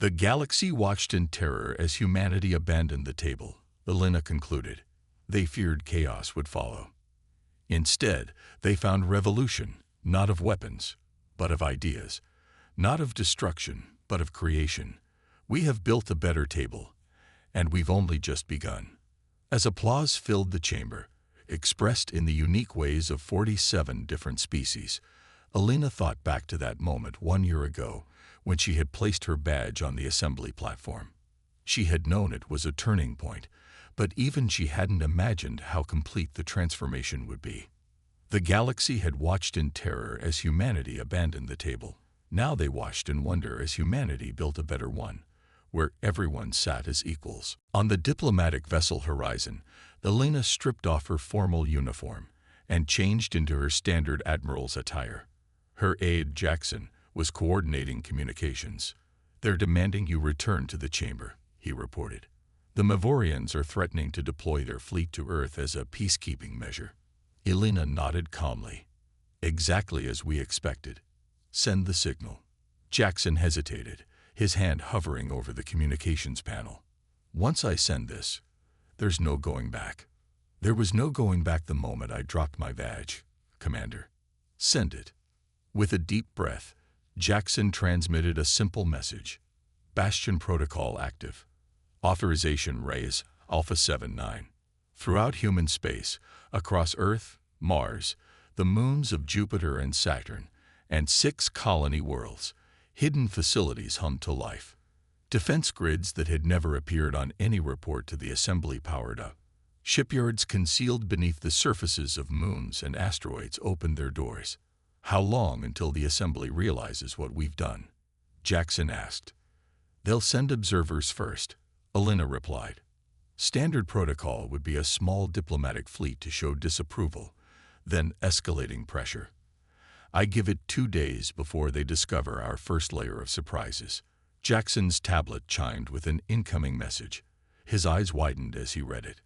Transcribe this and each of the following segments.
The galaxy watched in terror as humanity abandoned the table, Elena concluded. They feared chaos would follow. Instead, they found revolution, not of weapons, but of ideas, not of destruction, but of creation. We have built a better table, and we've only just begun. As applause filled the chamber, expressed in the unique ways of 47 different species, Elena thought back to that moment 1 year ago when she had placed her badge on the assembly platform. She had known it was a turning point, but even she hadn't imagined how complete the transformation would be. The galaxy had watched in terror as humanity abandoned the table. Now they watched in wonder as humanity built a better one, where everyone sat as equals. On the diplomatic vessel Horizon, Elena stripped off her formal uniform and changed into her standard admiral's attire. Her aide, Jackson, was coordinating communications. "They're demanding you return to the chamber," he reported. "The Mavorians are threatening to deploy their fleet to Earth as a peacekeeping measure." Elena nodded calmly. "Exactly as we expected. Send the signal." Jackson hesitated, his hand hovering over the communications panel. "Once I send this, there's no going back." "There was no going back the moment I dropped my badge, Commander. Send it." With a deep breath, Jackson transmitted a simple message. "Bastion protocol active. Authorization raise Alpha 79. Throughout human space, across Earth, Mars, the moons of Jupiter and Saturn, and 6 colony worlds, hidden facilities hummed to life. Defense grids that had never appeared on any report to the assembly powered up. Shipyards concealed beneath the surfaces of moons and asteroids opened their doors." "How long until the assembly realizes what we've done?" Jackson asked. "They'll send observers first," Elena replied. "Standard protocol would be a small diplomatic fleet to show disapproval, then escalating pressure. I give it 2 days before they discover our first layer of surprises." Jackson's tablet chimed with an incoming message. His eyes widened as he read it.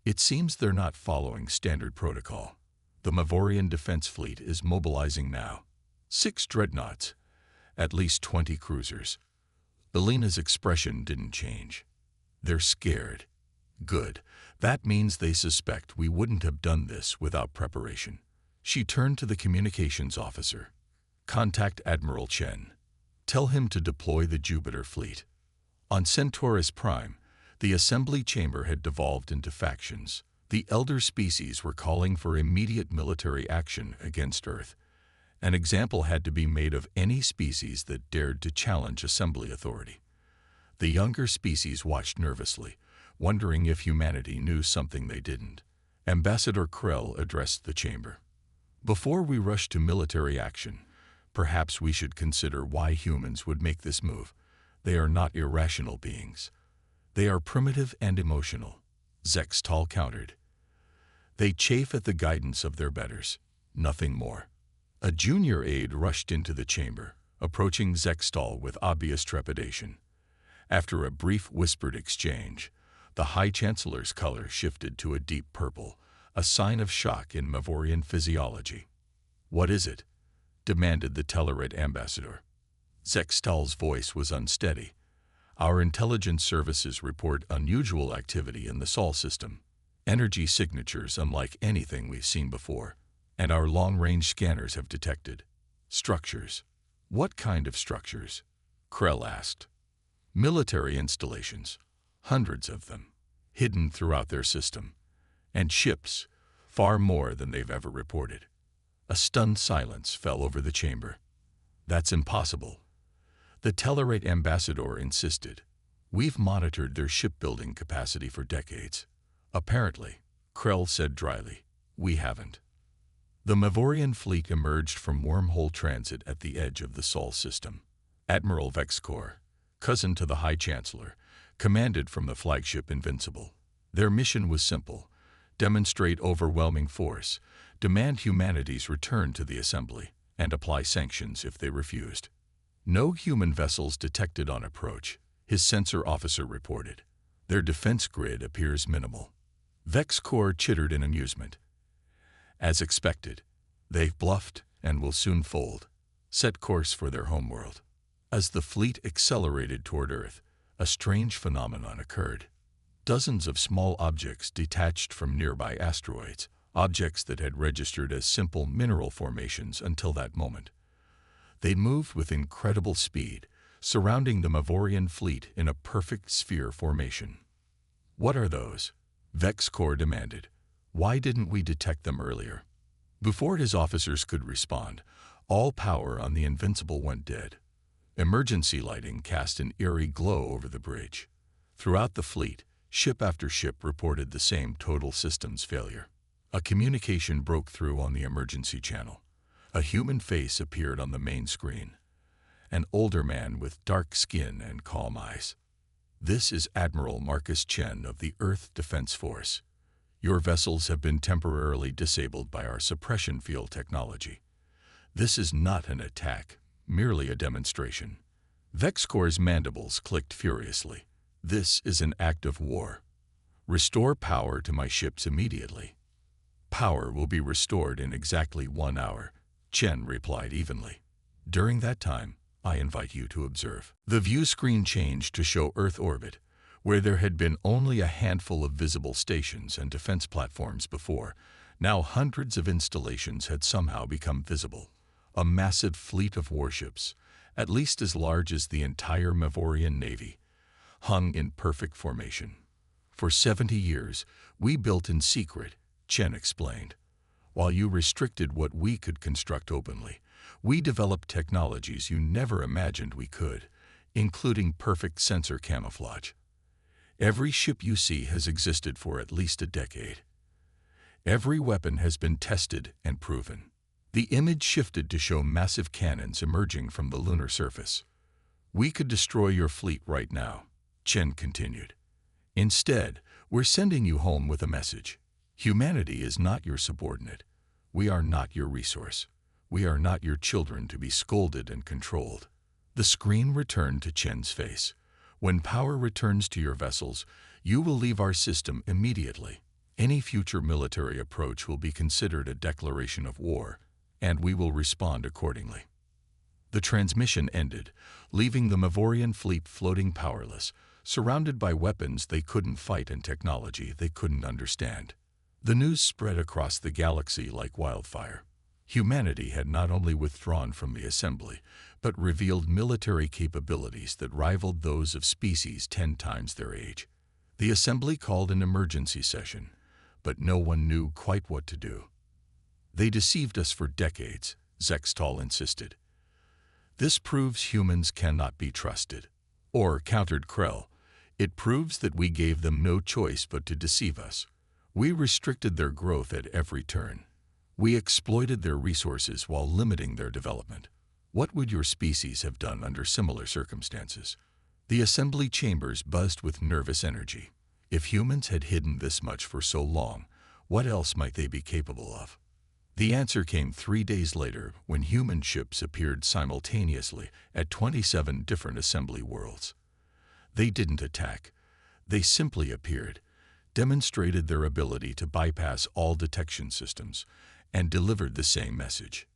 "It seems they're not following standard protocol. The Mavorian defense fleet is mobilizing now. 6 dreadnoughts, at least 20 cruisers." Elena's expression didn't change. "They're scared." "Good. That means they suspect we wouldn't have done this without preparation." She turned to the communications officer. "Contact Admiral Chen. Tell him to deploy the Jupiter fleet." On Centaurus Prime, the assembly chamber had devolved into factions. The elder species were calling for immediate military action against Earth. An example had to be made of any species that dared to challenge assembly authority. The younger species watched nervously, wondering if humanity knew something they didn't. Ambassador Krell addressed the chamber. "Before we rush to military action, perhaps we should consider why humans would make this move. They are not irrational beings. They are primitive and emotional," Zextal countered. "They chafe at the guidance of their betters, nothing more." A junior aide rushed into the chamber, approaching Zextal with obvious trepidation. After a brief whispered exchange, the High Chancellor's color shifted to a deep purple, a sign of shock in Mavorian physiology. "What is it?" demanded the Tellarite ambassador. Zextal's voice was unsteady. "Our intelligence services report unusual activity in the Sol system. Energy signatures unlike anything we've seen before, and our long-range scanners have detected structures." "What kind of structures?" Krell asked. "Military installations, hundreds of them, hidden throughout their system, and ships, far more than they've ever reported." A stunned silence fell over the chamber. "That's impossible," the Tellarite ambassador insisted. "We've monitored their shipbuilding capacity for decades." "Apparently," Krell said dryly, "we haven't." The Mavorian fleet emerged from wormhole transit at the edge of the Sol system. Admiral Vexcor, cousin to the High Chancellor, commanded from the flagship Invincible. Their mission was simple: demonstrate overwhelming force, demand humanity's return to the assembly, and apply sanctions if they refused. "No human vessels detected on approach," his sensor officer reported. "Their defense grid appears minimal." Vexcor chittered in amusement. "As expected, they've bluffed and will soon fold. Set course for their homeworld." As the fleet accelerated toward Earth, a strange phenomenon occurred. Dozens of small objects detached from nearby asteroids, objects that had registered as simple mineral formations until that moment. They moved with incredible speed, surrounding the Mavorian fleet in a perfect sphere formation. "What are those?" VexCorp demanded. "Why didn't we detect them earlier?" Before his officers could respond, all power on the Invincible went dead. Emergency lighting cast an eerie glow over the bridge. Throughout the fleet, ship after ship reported the same total systems failure. A communication broke through on the emergency channel. A human face appeared on the main screen. An older man with dark skin and calm eyes. "This is Admiral Marcus Chen of the Earth Defense Force. Your vessels have been temporarily disabled by our suppression field technology. This is not an attack, merely a demonstration." VexCorp's mandibles clicked furiously. "This is an act of war. Restore power to my ships immediately." "Power will be restored in exactly 1 hour," Chen replied evenly. "During that time, I invite you to observe." The view screen changed to show Earth orbit, where there had been only a handful of visible stations and defense platforms before. Now hundreds of installations had somehow become visible. A massive fleet of warships, at least as large as the entire Mavorian Navy, hung in perfect formation. "For 70 years, we built in secret," Chen explained. "While you restricted what we could construct openly, we developed technologies you never imagined we could, including perfect sensor camouflage. Every ship you see has existed for at least a decade. Every weapon has been tested and proven." The image shifted to show massive cannons emerging from the lunar surface. "We could destroy your fleet right now," Chen continued. "Instead, we're sending you home with a message. Humanity is not your subordinate. We are not your resource. We are not your children to be scolded and controlled." The screen returned to Chen's face. "When power returns to your vessels, you will leave our system immediately. Any future military approach will be considered a declaration of war, and we will respond accordingly." The transmission ended, leaving the Mavorian fleet floating powerless, surrounded by weapons they couldn't fight and technology they couldn't understand. The news spread across the galaxy like wildfire. Humanity had not only withdrawn from the assembly, but revealed military capabilities that rivaled those of species 10 times their age. The assembly called an emergency session, but no one knew quite what to do. "They deceived us for decades," Zextal insisted. "This proves humans cannot be trusted." Or, countered Krell, "It proves that we gave them no choice but to deceive us. We restricted their growth at every turn. We exploited their resources while limiting their development. What would your species have done under similar circumstances?" The assembly chambers buzzed with nervous energy. If humans had hidden this much for so long, what else might they be capable of? The answer came 3 days later when human ships appeared simultaneously at 27 different assembly worlds. They didn't attack. They simply appeared, demonstrated their ability to bypass all detection systems, and delivered the same message.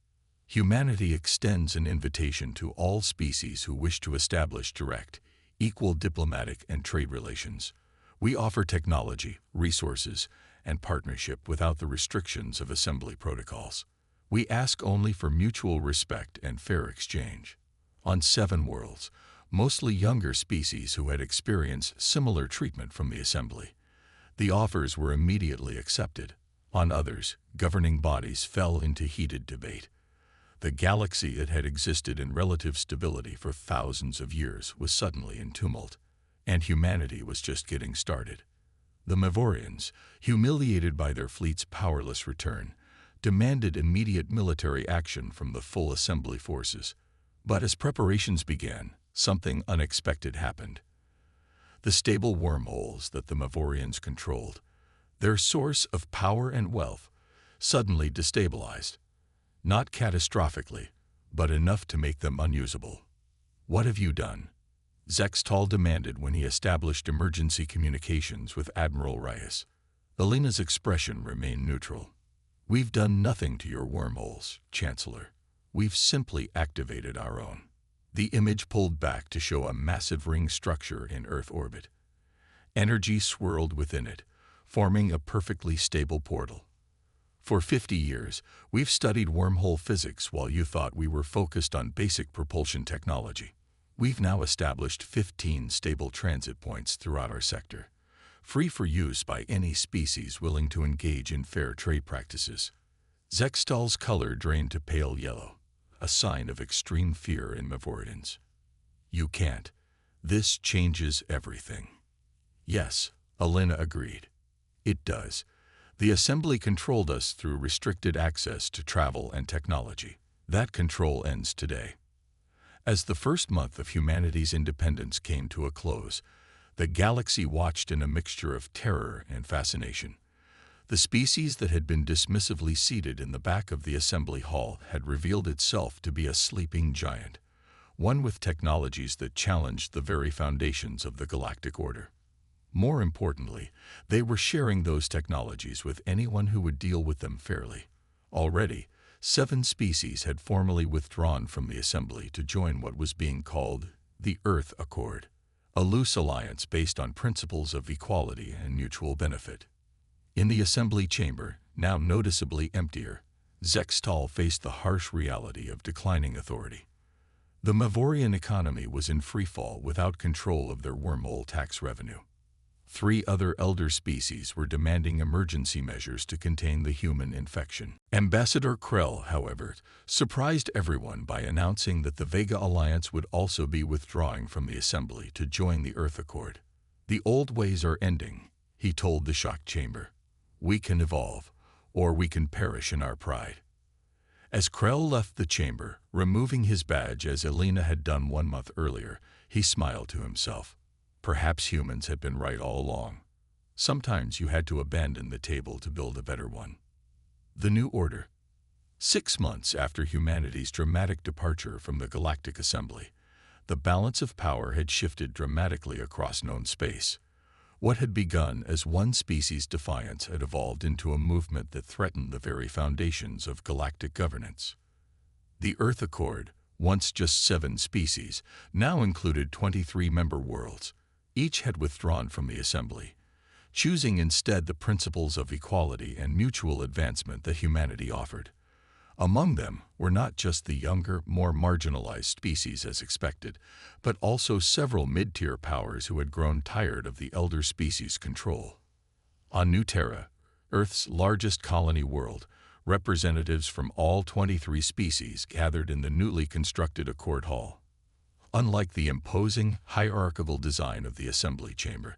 Humanity extends an invitation to all species who wish to establish direct, equal diplomatic and trade relations. We offer technology, resources, and partnership without the restrictions of assembly protocols. We ask only for mutual respect and fair exchange. On 7 worlds, mostly younger species who had experienced similar treatment from the assembly, the offers were immediately accepted. On others, governing bodies fell into heated debate. The galaxy that had existed in relative stability for thousands of years was suddenly in tumult, and humanity was just getting started. The Mavorians, humiliated by their fleet's powerless return, demanded immediate military action from the full assembly forces. But as preparations began, something unexpected happened. The stable wormholes that the Mavorians controlled, their source of power and wealth, suddenly destabilized. Not catastrophically, but enough to make them unusable. "What have you done?" Zextal demanded when he established emergency communications with Admiral Reyes. Alina's expression remained neutral. "We've done nothing to your wormholes, Chancellor. We've simply activated our own." The image pulled back to show a massive ring structure in Earth orbit. Energy swirled within it, forming a perfectly stable portal. For 50 years, we've studied wormhole physics while you thought we were focused on basic propulsion technology. We've now established 15 stable transit points throughout our sector, free for use by any species willing to engage in fair trade practices. Zextal's color drained to pale yellow, a sign of extreme fear in Mavorians. You can't. This changes everything. Yes, Alina agreed. It does. The Assembly controlled us through restricted access to travel and technology. That control ends today. As the first month of humanity's independence came to a close, the galaxy watched in a mixture of terror and fascination. The species that had been dismissively seated in the back of the assembly hall had revealed itself to be a sleeping giant, one with technologies that challenged the very foundations of the galactic order. More importantly, they were sharing those technologies with anyone who would deal with them fairly. Already, 7 species had formally withdrawn from the assembly to join what was being called the Earth Accord, a loose alliance based on principles of equality and mutual benefit. In the assembly chamber, now noticeably emptier, Zextal faced the harsh reality of declining authority. The Mavorian economy was in freefall without control of their wormhole tax revenue. 3 other elder species were demanding emergency measures to contain the human infection. Ambassador Krell, however, surprised everyone by announcing that the Vega Alliance would also be withdrawing from the assembly to join the Earth Accord. The old ways are ending, he told the shocked chamber. We can evolve, or we can perish in our pride. As Krell left the chamber, removing his badge as Alina had done 1 month earlier, he smiled to himself. Perhaps humans had been right all along. Sometimes you had to abandon the table to build a better one. The New Order. 6 months after humanity's dramatic departure from the Galactic Assembly, the balance of power had shifted dramatically across known space. What had begun as one species' defiance had evolved into a movement that threatened the very foundations of galactic governance. The Earth Accord, once just 7 species, now included 23 member worlds. Each had withdrawn from the assembly, choosing instead the principles of equality and mutual advancement that humanity offered. Among them were not just the younger, more marginalized species as expected, but also several mid-tier powers who had grown tired of the elder species' control. On New Terra, Earth's largest colony world, representatives from all 23 species gathered in the newly constructed Accord Hall. Unlike the imposing, hierarchical design of the assembly chamber,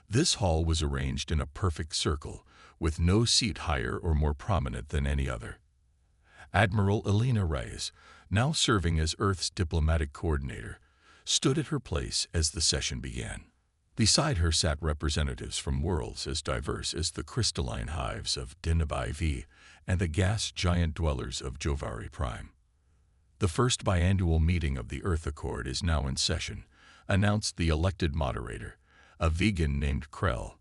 this hall was arranged in a perfect circle, with no seat higher or more prominent than any other. Admiral Alina Reyes, now serving as Earth's diplomatic coordinator, stood at her place as the session began. Beside her sat representatives from worlds as diverse as the crystalline hives of Dinabai V and the gas giant dwellers of Jovari Prime. The first biannual meeting of the Earth Accord is now in session, announced the elected moderator, a vegan named Krell,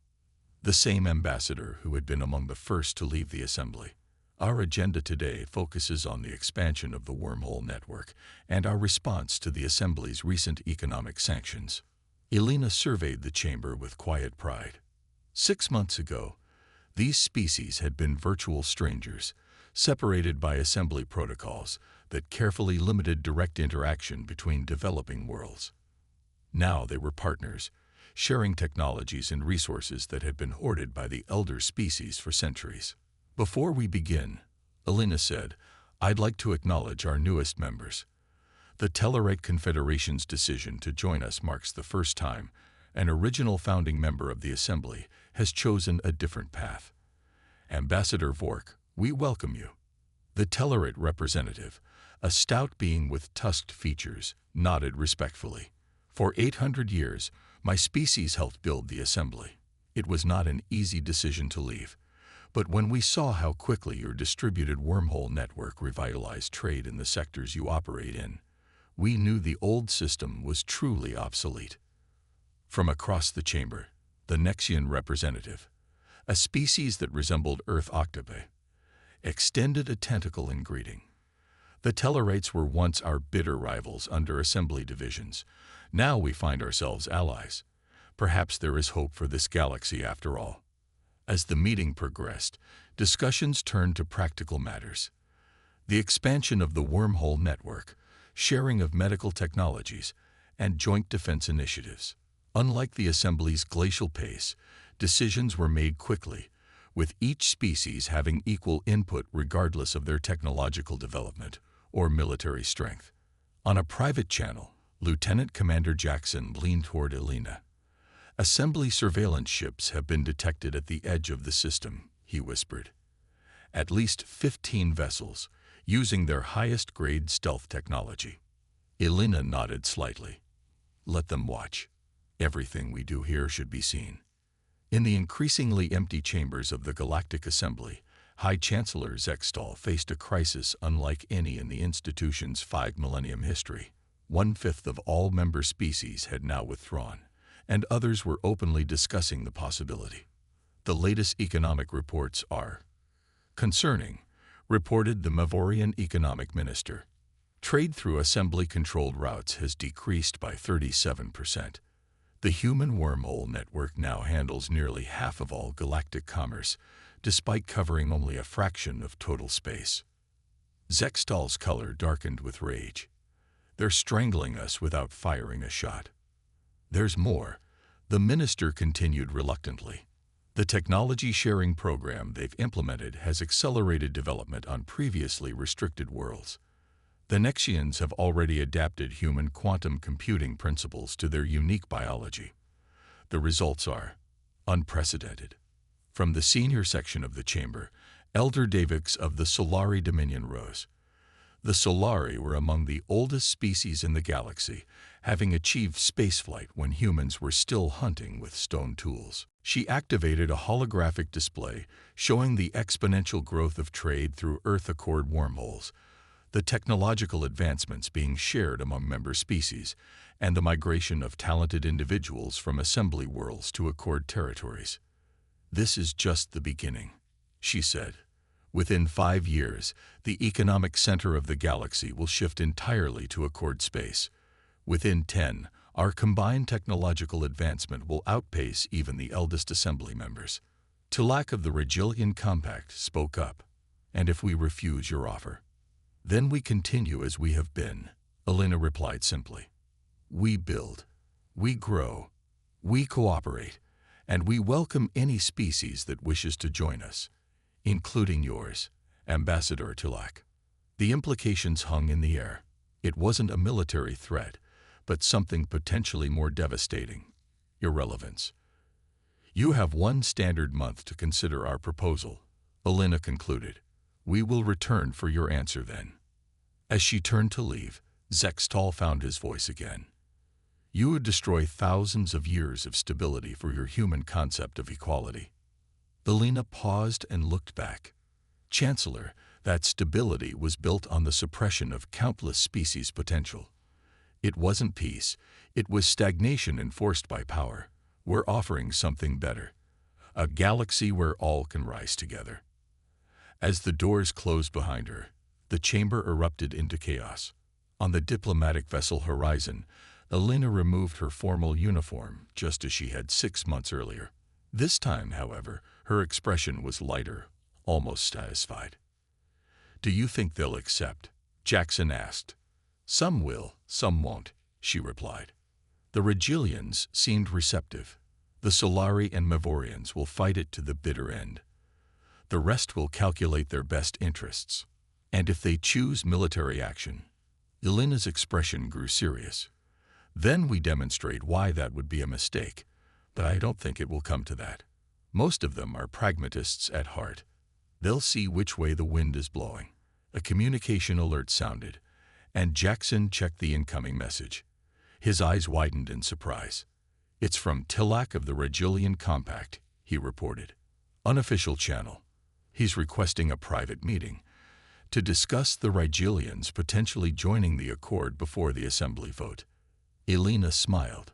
the same ambassador who had been among the first to leave the assembly. Our agenda today focuses on the expansion of the wormhole network and our response to the Assembly's recent economic sanctions. Alina surveyed the chamber with quiet pride. 6 months ago, these species had been virtual strangers, separated by Assembly protocols that carefully limited direct interaction between developing worlds. Now they were partners, sharing technologies and resources that had been hoarded by the elder species for centuries. Before we begin, Alina said, I'd like to acknowledge our newest members. The Tellarite Confederation's decision to join us marks the first time an original founding member of the Assembly has chosen a different path. Ambassador Vork, we welcome you. The Tellarite representative, a stout being with tusked features, nodded respectfully. For 800 years, my species helped build the Assembly. It was not an easy decision to leave. But when we saw how quickly your distributed wormhole network revitalized trade in the sectors you operate in, we knew the old system was truly obsolete. From across the chamber, the Nexian representative, a species that resembled Earth octopi, extended a tentacle in greeting. The Tellarites were once our bitter rivals under assembly divisions. Now we find ourselves allies. Perhaps there is hope for this galaxy after all. As the meeting progressed, discussions turned to practical matters. The expansion of the wormhole network, sharing of medical technologies, and joint defense initiatives. Unlike the assembly's glacial pace, decisions were made quickly, with each species having equal input regardless of their technological development or military strength. On a private channel, Lieutenant Commander Jackson leaned toward Elena. "Assembly surveillance ships have been detected at the edge of the system," he whispered. "At least 15 vessels, using their highest-grade stealth technology." Elena nodded slightly. "Let them watch. Everything we do here should be seen." In the increasingly empty chambers of the Galactic Assembly, High Chancellor Zextal faced a crisis unlike any in the institution's 5-millennium history. 1/5 of all member species had now withdrawn, and others were openly discussing the possibility. The latest economic reports are concerning, reported the Mavorian economic minister. Trade through assembly-controlled routes has decreased by 37%. The human wormhole network now handles nearly half of all galactic commerce, despite covering only a fraction of total space. Zextal's color darkened with rage. "They're strangling us without firing a shot." "There's more," the minister continued reluctantly. "The technology-sharing program they've implemented has accelerated development on previously restricted worlds. The Nexians have already adapted human quantum computing principles to their unique biology. The results are unprecedented." From the senior section of the chamber, Elder Davix of the Solari Dominion rose. The Solari were among the oldest species in the galaxy, having achieved spaceflight when humans were still hunting with stone tools. She activated a holographic display showing the exponential growth of trade through Earth Accord wormholes, the technological advancements being shared among member species, and the migration of talented individuals from assembly worlds to Accord territories. "This is just the beginning," she said. "Within 5 years, the economic center of the galaxy will shift entirely to Accord space. Within 10, our combined technological advancement will outpace even the eldest assembly members." Tilak of the Regilian Compact spoke up. "And if we refuse your offer?" "Then we continue as we have been," Elena replied simply. "We build, we grow, we cooperate, and we welcome any species that wishes to join us, including yours, Ambassador Tilak." The implications hung in the air. It wasn't a military threat, but something potentially more devastating: irrelevance. "You have 1 standard month to consider our proposal," Elena concluded. "We will return for your answer then." As she turned to leave, Zextal found his voice again. "You would destroy thousands of years of stability for your human concept of equality." Elena paused and looked back. "Chancellor, that stability was built on the suppression of countless species' potential. It wasn't peace, it was stagnation enforced by power. We're offering something better. A galaxy where all can rise together." As the doors closed behind her, the chamber erupted into chaos. On the diplomatic vessel Horizon, Elena removed her formal uniform just as she had 6 months earlier. This time, however, her expression was lighter, almost satisfied. "Do you think they'll accept?" Jackson asked. "Some will, some won't," she replied. The Regilians seemed receptive. The Solari and Mavorians will fight it to the bitter end. The rest will calculate their best interests. And if they choose military action, Elena's expression grew serious. "Then we demonstrate why that would be a mistake, but I don't think it will come to that. Most of them are pragmatists at heart. They'll see which way the wind is blowing." A communication alert sounded, and Jackson checked the incoming message. His eyes widened in surprise. "It's from Tilak of the Regilian Compact," he reported. "Unofficial channel. He's requesting a private meeting to discuss the Regilians potentially joining the Accord before the Assembly vote." Elena smiled.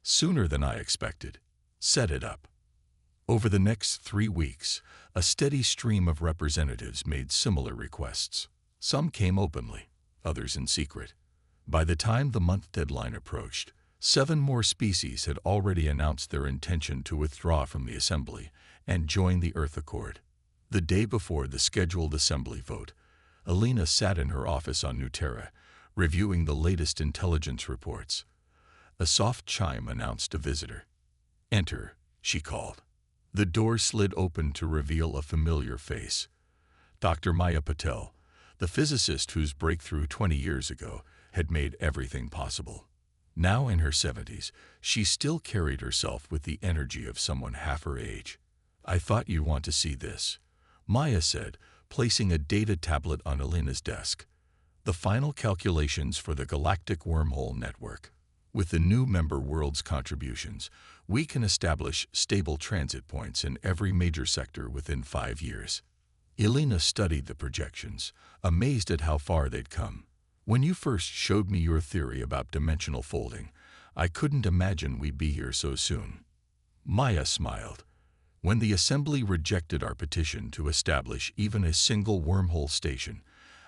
"Sooner than I expected. Set it up." Over the next 3 weeks, a steady stream of representatives made similar requests. Some came openly, others in secret. By the time the month deadline approached, 7 more species had already announced their intention to withdraw from the assembly and join the Earth Accord. The day before the scheduled assembly vote, Alina sat in her office on Nutera, reviewing the latest intelligence reports. A soft chime announced a visitor. "Enter," she called. The door slid open to reveal a familiar face. Dr. Maya Patel, the physicist whose breakthrough 20 years ago had made everything possible. Now in her 70s, she still carried herself with the energy of someone half her age. "I thought you'd want to see this," Maya said, placing a data tablet on Alina's desk. "The final calculations for the galactic wormhole network. With the new member world's contributions, we can establish stable transit points in every major sector within 5 years." Alina studied the projections, amazed at how far they'd come. "When you first showed me your theory about dimensional folding, I couldn't imagine we'd be here so soon." Maya smiled. "When the Assembly rejected our petition to establish even a single wormhole station,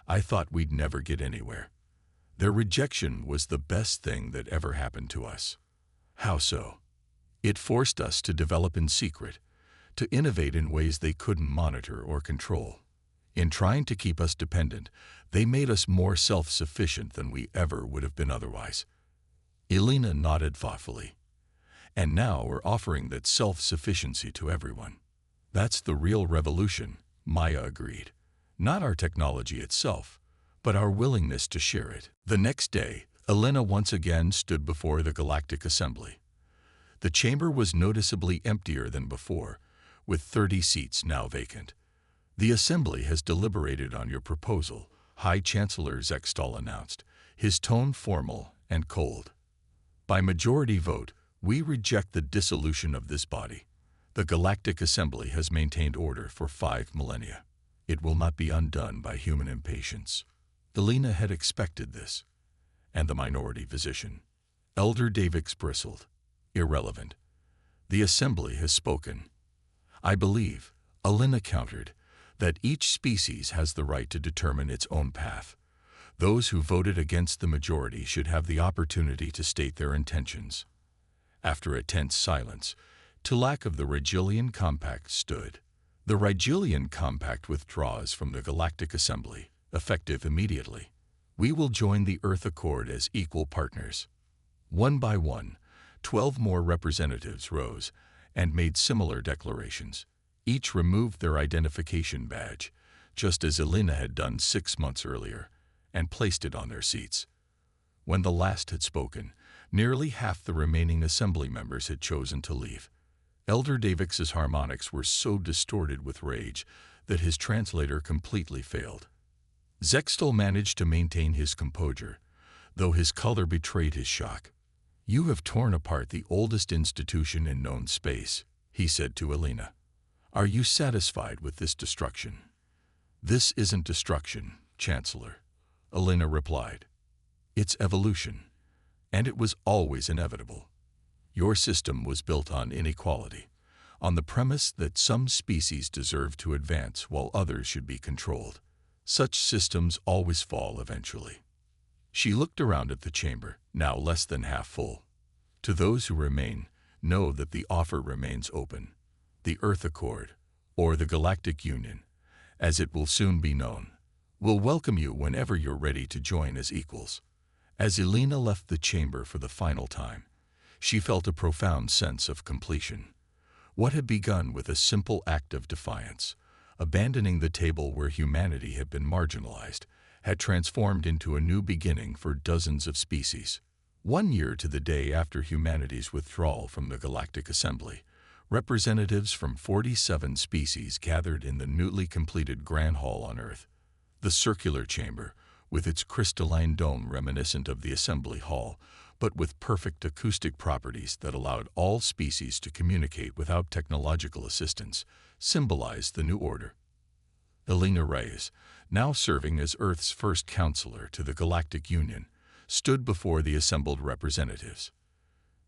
I thought we'd never get anywhere. Their rejection was the best thing that ever happened to us." "How so?" "It forced us to develop in secret, to innovate in ways they couldn't monitor or control. In trying to keep us dependent, they made us more self-sufficient than we ever would have been otherwise." Alina nodded thoughtfully. "And now we're offering that self-sufficiency to everyone." "That's the real revolution," Maya agreed. "Not our technology itself, but our willingness to share it." The next day, Alina once again stood before the Galactic Assembly. The chamber was noticeably emptier than before, with 30 seats now vacant. "The Assembly has deliberated on your proposal," High Chancellor Zextal announced, his tone formal and cold. "By majority vote, we reject the dissolution of this body. The Galactic Assembly has maintained order for 5 millennia. It will not be undone by human impatience." Alina had expected this. "And the minority position?" Elder Davix bristled. "Irrelevant. The Assembly has spoken." "I believe," Alina countered, "that each species has the right to determine its own path. Those who voted against the majority should have the opportunity to state their intentions." After a tense silence, Tulak of the Rigelian Compact stood. "The Rigelian Compact withdraws from the Galactic Assembly, effective immediately. We will join the Earth Accord as equal partners." One by one, 12 more representatives rose and made similar declarations. Each removed their identification badge, just as Alina had done 6 months earlier, and placed it on their seats. When the last had spoken, nearly half the remaining assembly members had chosen to leave. Elder Davix's harmonics were so distorted with rage that his translator completely failed. Zextal managed to maintain his composure, though his color betrayed his shock. "You have torn apart the oldest institution in known space," he said to Alina. "Are you satisfied with this destruction?" "This isn't destruction, Chancellor," Alina replied. "It's evolution, and it was always inevitable. Your system was built on inequality, on the premise that some species deserve to advance while others should be controlled. Such systems always fall eventually." She looked around at the chamber, now less than half full. "To those who remain, know that the offer remains open. The Earth Accord, or the Galactic Union, as it will soon be known, will welcome you whenever you're ready to join as equals." As Alina left the chamber for the final time, she felt a profound sense of completion. What had begun with a simple act of defiance, abandoning the table where humanity had been marginalized, had transformed into a new beginning for dozens of species. 1 year to the day after humanity's withdrawal from the Galactic Assembly, representatives from 47 species gathered in the newly completed Grand Hall on Earth. The circular chamber, with its crystalline dome reminiscent of the Assembly Hall, but with perfect acoustic properties that allowed all species to communicate without technological assistance, symbolized the new order. Alina Reyes, now serving as Earth's first counselor to the Galactic Union, stood before the assembled representatives.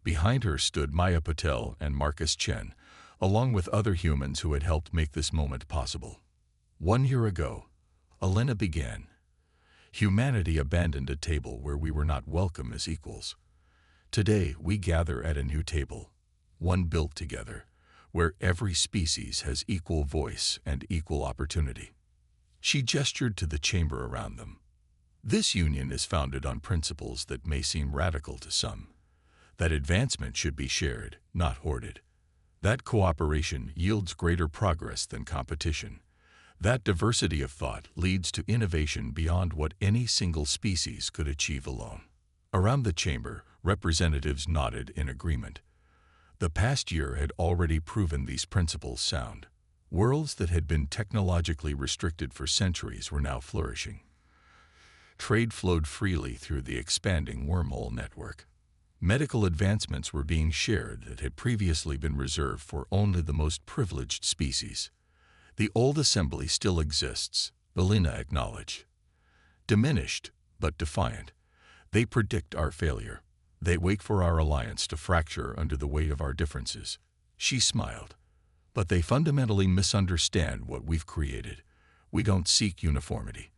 Behind her stood Maya Patel and Marcus Chen, along with other humans who had helped make this moment possible. 1 year ago, Alina began, Humanity abandoned a table where we were not welcome as equals. Today, we gather at a new table, one built together, where every species has equal voice and equal opportunity. She gestured to the chamber around them. This union is founded on principles that may seem radical to some, that advancement should be shared, not hoarded, that cooperation yields greater progress than competition, that diversity of thought leads to innovation beyond what any single species could achieve alone. Around the chamber, representatives nodded in agreement. The past year had already proven these principles sound. Worlds that had been technologically restricted for centuries were now flourishing. Trade flowed freely through the expanding wormhole network. Medical advancements were being shared that had previously been reserved for only the most privileged species. The old assembly still exists, Elena acknowledged. Diminished, but defiant. They predict our failure. They wait for our alliance to fracture under the weight of our differences. She smiled. But they fundamentally misunderstand what we've created. We don't seek uniformity.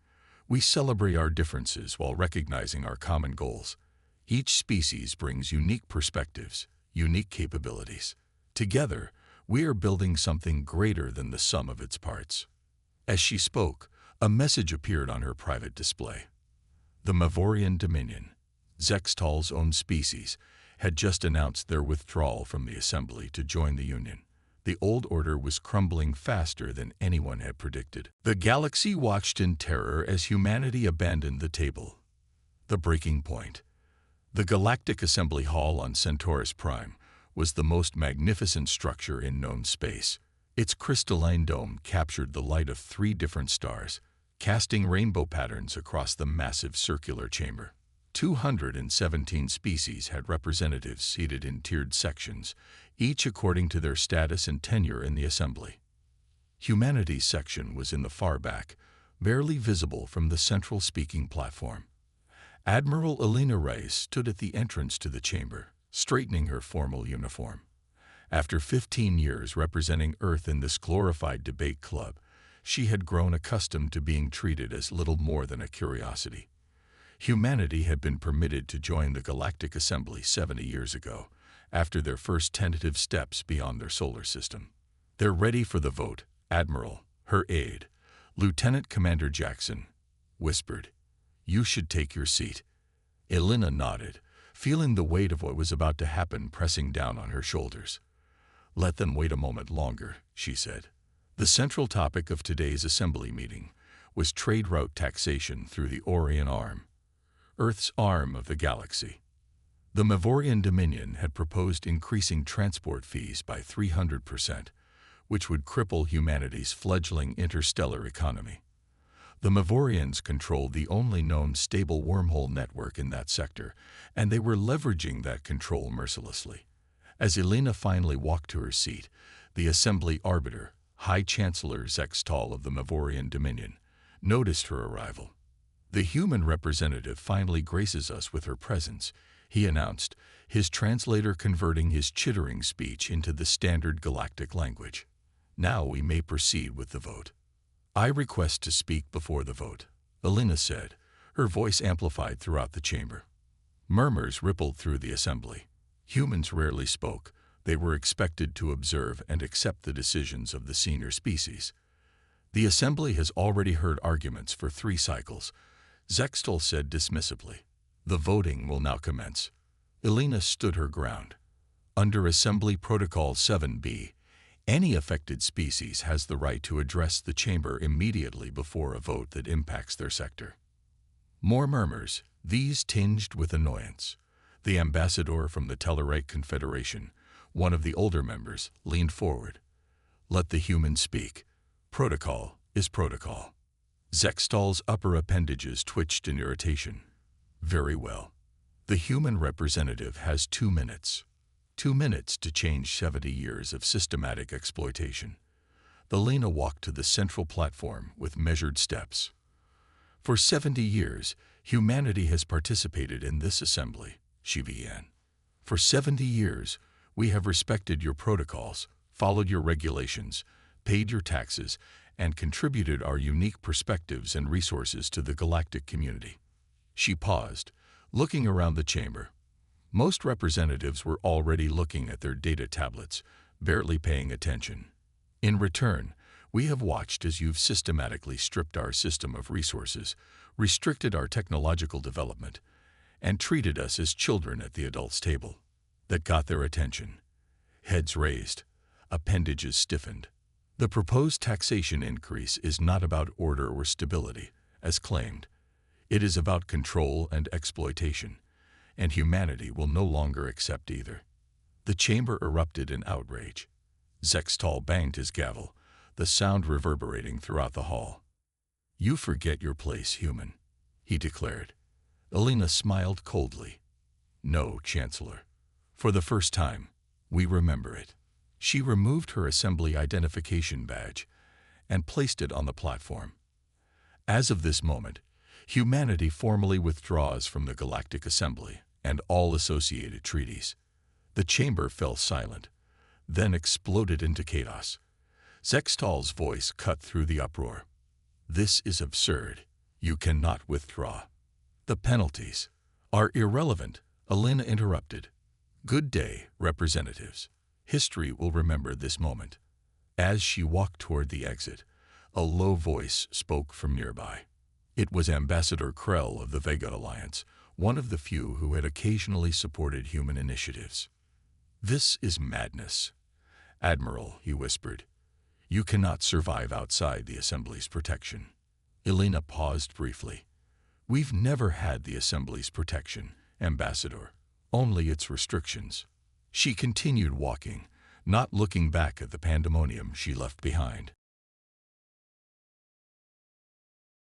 We celebrate our differences while recognizing our common goals. Each species brings unique perspectives, unique capabilities. Together, we are building something greater than the sum of its parts. As she spoke, a message appeared on her private display. The Mavorian Dominion, Zextal's own species, had just announced their withdrawal from the assembly to join the Union. The old order was crumbling faster than anyone had predicted. The galaxy watched in terror as humanity abandoned the table. The breaking point. The Galactic Assembly Hall on Centaurus Prime was the most magnificent structure in known space. Its crystalline dome captured the light of 3 different stars, casting rainbow patterns across the massive circular chamber. 217 species had representatives seated in tiered sections, each according to their status and tenure in the assembly. Humanity's section was in the far back, barely visible from the central speaking platform. Admiral Elena Reyes stood at the entrance to the chamber, straightening her formal uniform. After 15 years representing Earth in this glorified debate club, she had grown accustomed to being treated as little more than a curiosity. Humanity had been permitted to join the Galactic Assembly 70 years ago, after their first tentative steps beyond their solar system. They're ready for the vote, Admiral, her aide, Lieutenant Commander Jackson, whispered. You should take your seat. Elena nodded, feeling the weight of what was about to happen pressing down on her shoulders. Let them wait a moment longer, she said. The central topic of today's assembly meeting was trade route taxation through the Orion Arm, Earth's arm of the galaxy. The Mavorian Dominion had proposed increasing transport fees by 300%, which would cripple humanity's fledgling interstellar economy. The Mavorians controlled the only known stable wormhole network in that sector, and they were leveraging that control mercilessly. As Elena finally walked to her seat, the Assembly Arbiter, High Chancellor Zextal of the Mavorian Dominion, noticed her arrival. The human representative finally graces us with her presence, he announced, his translator converting his chittering speech into the standard galactic language. Now we may proceed with the vote. I request to speak before the vote, Elena said, her voice amplified throughout the chamber. Murmurs rippled through the assembly. Humans rarely spoke. They were expected to observe and accept the decisions of the senior species. The assembly has already heard arguments for 3 cycles, Zextal said dismissively. The voting will now commence. Elena stood her ground. Under Assembly Protocol 7b, any affected species has the right to address the chamber immediately before a vote that impacts their sector. More murmurs, these tinged with annoyance. The ambassador from the Tellarite Confederation, one of the older members, leaned forward. Let the human speak. Protocol is protocol. Zextal's upper appendages twitched in irritation. Very well. The human representative has 2 minutes. 2 minutes to change 70 years of systematic exploitation. Elena walked to the central platform with measured steps. For 70 years, humanity has participated in this assembly, she began. For 70 years, we have respected your protocols, followed your regulations, paid your taxes, and contributed our unique perspectives and resources to the galactic community. She paused, looking around the chamber. Most representatives were already looking at their data tablets, barely paying attention. In return, we have watched as you've systematically stripped our system of resources, restricted our technological development, and treated us as children at the adults' table. That got their attention. Heads raised, appendages stiffened. The proposed taxation increase is not about order or stability, as claimed. It is about control and exploitation, and humanity will no longer accept either. The chamber erupted in outrage. Zextal banged his gavel, the sound reverberating throughout the hall. "You forget your place, human," he declared. Elena smiled coldly. "No, Chancellor. For the first time, we remember it." She removed her assembly identification badge and placed it on the platform. As of this moment, humanity formally withdraws from the Galactic Assembly and all associated treaties. The chamber fell silent, then exploded into chaos. Zextal's voice cut through the uproar. "This is absurd. You cannot withdraw." "The penalties are irrelevant," Elena interrupted. "Good day, representatives. History will remember this moment." As she walked toward the exit, a low voice spoke from nearby. It was Ambassador Krell of the Vega Alliance, one of the few who had occasionally supported human initiatives. "This is madness. Admiral," he whispered, "you cannot survive outside the Assembly's protection." Elena paused briefly. "We've never had the Assembly's protection, Ambassador, only its restrictions." She continued walking, not looking back at the pandemonium she left behind.